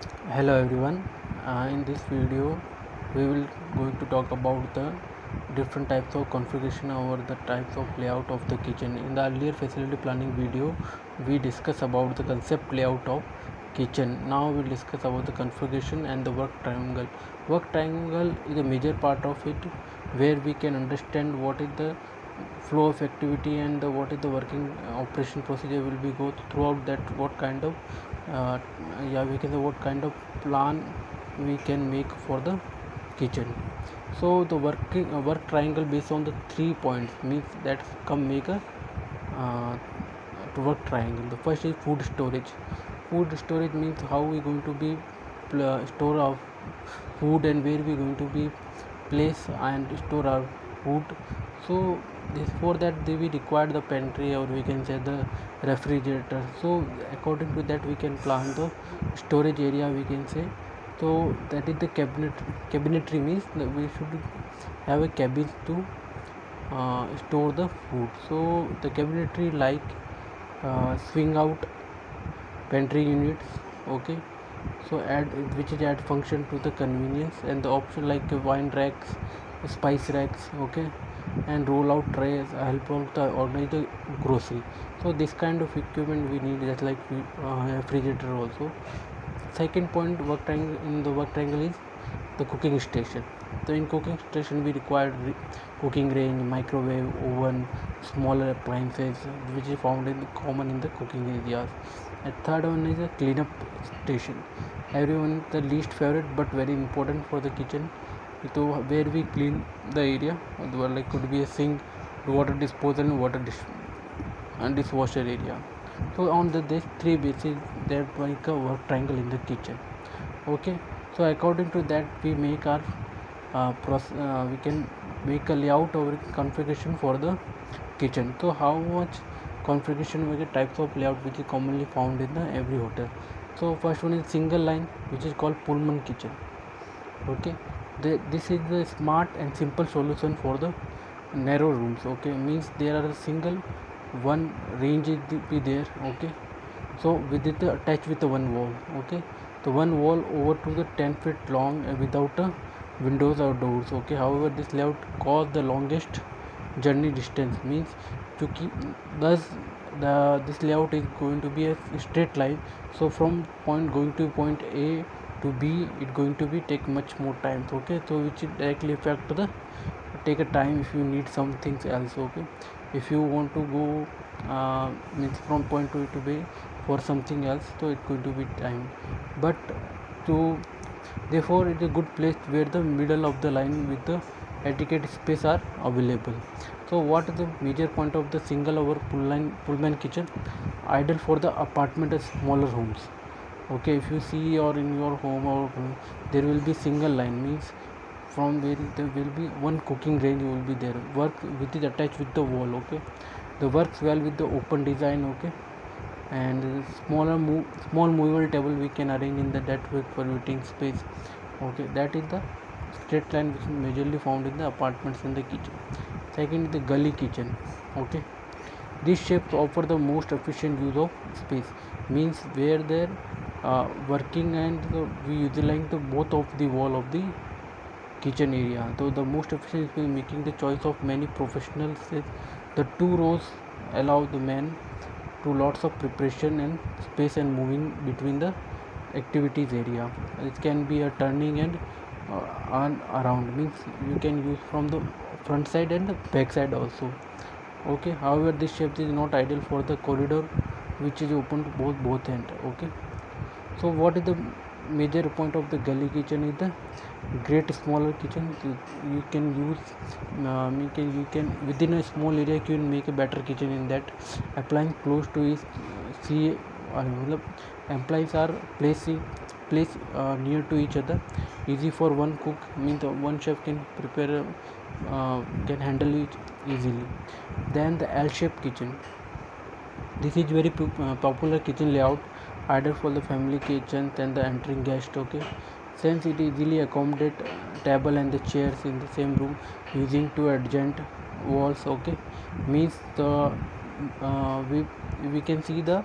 Hello everyone. In this video, we will going to talk about the different types of configuration or the types of layout of the kitchen. In the earlier facility planning video, we discussed about the concept layout of kitchen. Now we will discuss about the configuration and the work triangle. Work triangle is a major part of it, where we can understand what is the flow of activity and what is the working operation procedure will be go throughout that, what kind of uh, yeah, we can say what kind of plan we can make for the kitchen. So the work triangle based on the 3 points means that come make a uh, work triangle. The first is food storage. Food storage means how we going to be store our food and where we going to be place and store our food. So this, for that we require the pantry, or we can say the refrigerator. So according to that we can plan the storage area, we can say. So that is the cabinetry means that we should have a cabin to store the food. So the cabinetry like swing out pantry units, okay. So add, which is add function to the convenience, and the option like wine racks, spice racks, okay, and roll out trays help out the organize the grocery. So this kind of equipment we need, just like refrigerator also. Second point, work triangle, in the work triangle is the cooking station. So in cooking station we require cooking range, microwave, oven, smaller appliances which is found in common in the cooking areas. And third one is a cleanup station. Everyone the least favorite but very important for the kitchen. So where we clean the area, like could be a sink, water disposal, and and dishwasher area. So on the these three bases that make a work triangle in the kitchen, okay. So according to that we make our we can make a layout or configuration for the kitchen. So how much configuration we get, types of layout which is commonly found in the every hotel. So first one is single line, which is called Pullman kitchen, okay. This is the smart and simple solution for the narrow rooms, okay. Means there are a single one range is be there, okay. So with it attached with the one wall, okay. The one wall over to the 10 feet long without a windows or doors, okay. However, this layout cause the longest journey distance, means to keep, thus the this layout is going to be a straight line. So from point going to point A to B, it going to be take much more time, okay. So which directly affect the take a time if you need some things else, okay. If you want to go means from point A to B for something else, so it's going to be time. But to therefore it is a good place where the middle of the line with the etiquette space are available. So what is the major point of the single or Pullman kitchen? Ideal for the apartment and smaller homes, okay. If you see or in your home or there will be single line, means from where there will be one cooking range will be there, work which is attached with the wall, okay. The works well with the open design, okay. And small movable table we can arrange in the that way for eating space, okay. That is the straight line which is majorly found in the apartments and the kitchen. Second is the gully kitchen, okay. These shapes offer the most efficient use of space, means where they're working and we utilize the both of the wall of the kitchen area. Though the most efficient is making the choice of many professionals is the two rows allow the man to lots of preparation and space and moving between the activities area. It can be a turning and around, means you can use from the front side and back side also, okay. However, this shape is not ideal for the corridor which is open to both end, okay. So what is the major point of the gully kitchen is the great smaller kitchen. You can use you can within a small area you can make a better kitchen in that. Applying close to is see employees are place near to each other, easy for one cook, means one chef can prepare can handle it easily. Then the L-shaped kitchen, this is very popular kitchen layout, ideal for the family kitchen and the entering guest, okay. Since it easily accommodate table and the chairs in the same room using two adjacent walls, okay. Means the we can see the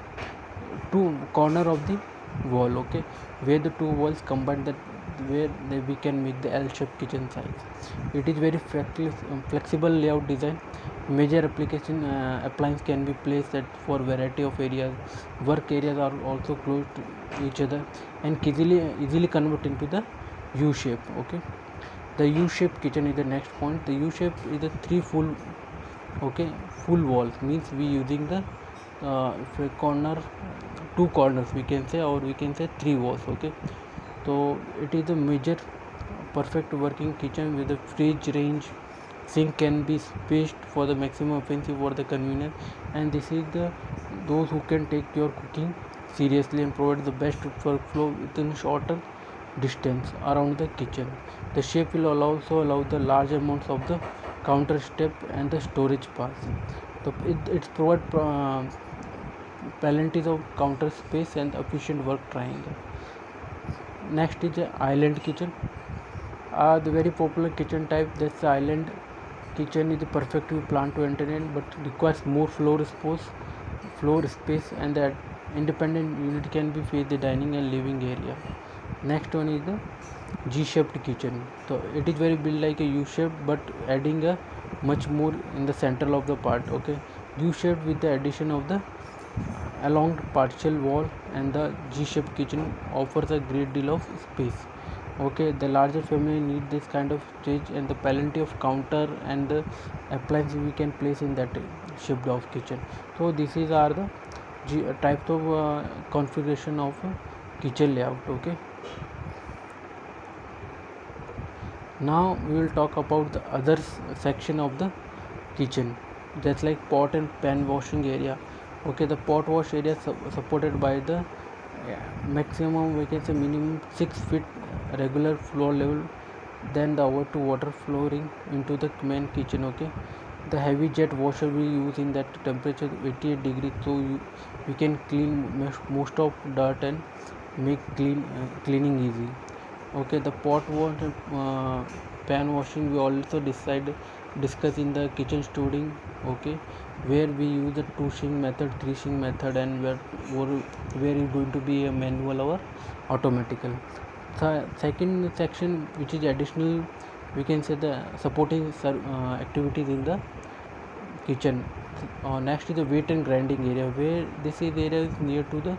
two corner of the wall, okay, where the two walls combine, that where we can make the L-shaped kitchen size. It is very flexible layout design. Major application appliance can be placed at for variety of areas. Work areas are also close to each other and easily convert into the U shape. Okay, the U-shaped kitchen is the next point. The U-shape is the three full, okay, full walls, means we using the two corners we can say, or we can say three walls. Okay, so it is a major perfect working kitchen with a fridge, range, sink can be spaced for the maximum efficiency for the convenience. And this is the those who can take your cooking seriously and provide the best workflow within shorter distance around the kitchen. The shape will also allow the large amounts of the counter step and the storage paths. It provides plenty of counter space and efficient work triangle. Next is the island kitchen. The very popular kitchen type, that's the island kitchen, is perfectly planned to entertain but requires more floor space, and that independent unit can be faced the dining and living area. Next one is the G-shaped kitchen. So it is very built like a U-shape but adding a much more in the center of the part. Okay, U-shaped with the addition of the along partial wall, and the G-shaped kitchen offers a great deal of space. Okay, the larger family need this kind of stage and the plenty of counter and the appliance we can place in that shaped of kitchen. So this is are the types of configuration of kitchen layout. Okay, now we will talk about the other section of the kitchen, that's like pot and pan washing area. Okay, the pot wash area supported by the maximum, we can say minimum 6 feet regular floor level, then the over to water flowing into the main kitchen. Okay, the heavy jet washer we use in that temperature 88 degrees, so you can clean most of dirt and make cleaning easy. Okay, the pot wash pan washing we also discuss in the kitchen storing. Okay, where we use the 2 sink method, 3 sink method, and where is going to be a manual or automatical. The second section, which is additional, we can say the supporting activities in the kitchen. Next is the weight and grinding area, where this area is near to the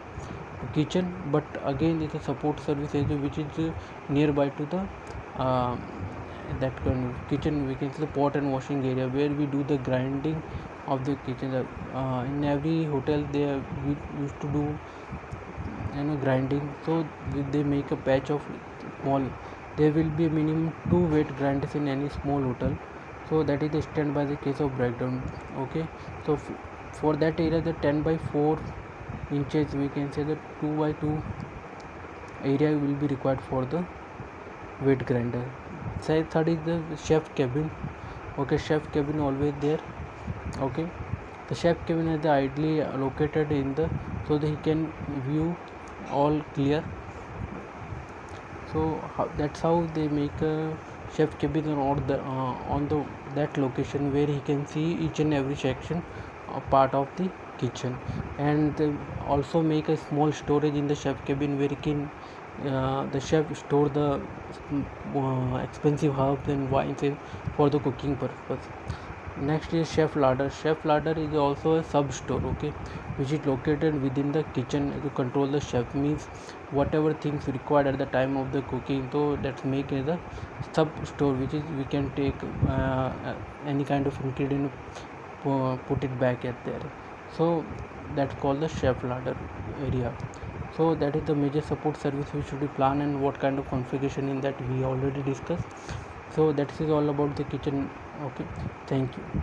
kitchen, but again it's a support service area which is nearby to the that kind of kitchen, we can say the pot and washing area, where we do the grinding of the kitchen. In every hotel they used to do grinding, so they make a patch of small, there will be a minimum 2 weight grinders in any small hotel, so that is the stand by the case of breakdown. Okay, so for that area the 10 by 4 inches, we can say the 2 by 2 area will be required for the weight grinder. Third is the chef cabin. Okay, chef cabin always there. Okay, the chef cabin is ideally located in the, so that he can view all clear. So that's how they make a chef cabin on the that location, where he can see each and every section part of the kitchen, and they also make a small storage in the chef cabin, where he can the chef store the expensive herbs and wines for the cooking purpose. Next is chef larder. Chef larder is also a sub store. Okay, which is located within the kitchen to control the chef, means whatever things required at the time of the cooking, so that's make as a sub store, which is we can take any kind of ingredient, put it back at there, so that's called the chef larder area. So that is the major support service we should be plan, and what kind of configuration in that we already discussed. So that is all about the kitchen. Okay, thank you.